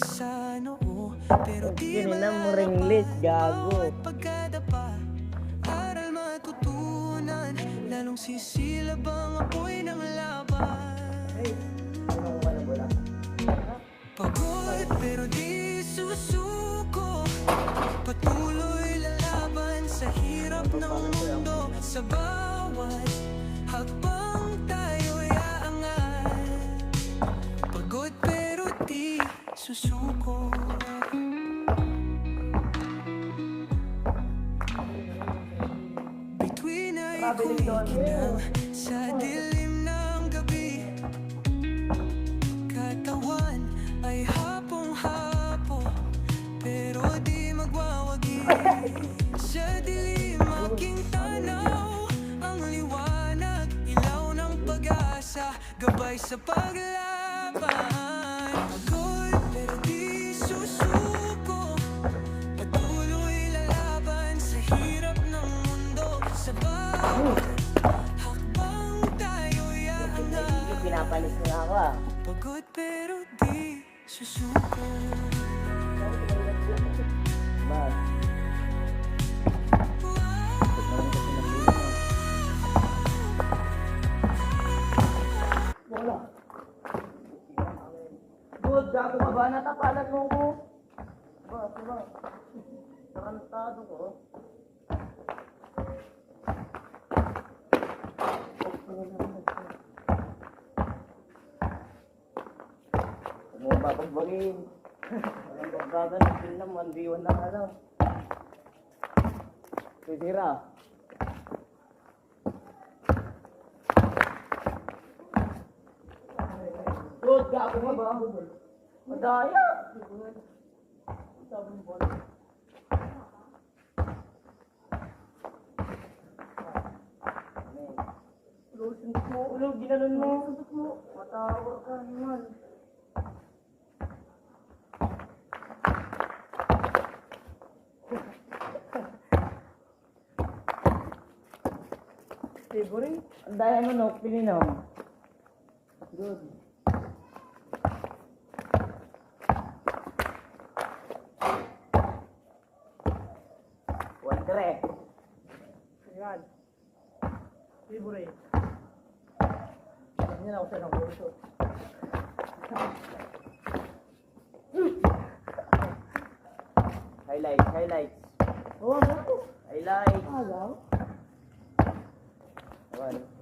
sa noo, pero di Yun na mo malalapat ringlet, gago. bawat pagkadapa. Aral matutunan, lalong sisilab ang apoy ng laban. Pagod pero di susuko, patuloy lalaban sa hirap ng mundo. Sa bawat hakbang tayo'y aangat. Pagod pero di susuko. Bituin ay kumikinang sa dilim ng gabi. Katawan ay hapong-hapo, pero di magwawagi. Sa dilim aking tanaw, ang liwanag, ilaw ng pag-asa, gabay sa paglaban. Pagod pero di susuko, patuloy lalaban sa hirap ng mundo. Sa bawat hakbang tayo'y aangat. Pinapalis mo na ako ah. Pagod pero di susuko. Ba? Wala. Good, gago ka ba? Natapalan mo ko. Ba? Tarantado ko. Ano ba pagbagin? Walang pagbaga ng film, 1v1 lang ano. Sisira. Good, gago ka ba? Madaya. Sabong bola. Lusin mo, ulo, ginanon mo. Matawag ka naman. Favorite? Ang daya mo, no? Pilinom. Good. Wandre. Ayan. Favorite. Hindi na ako siya ng kurso. Highlights. Oh, ano? Highlights. Agaw. Ayan.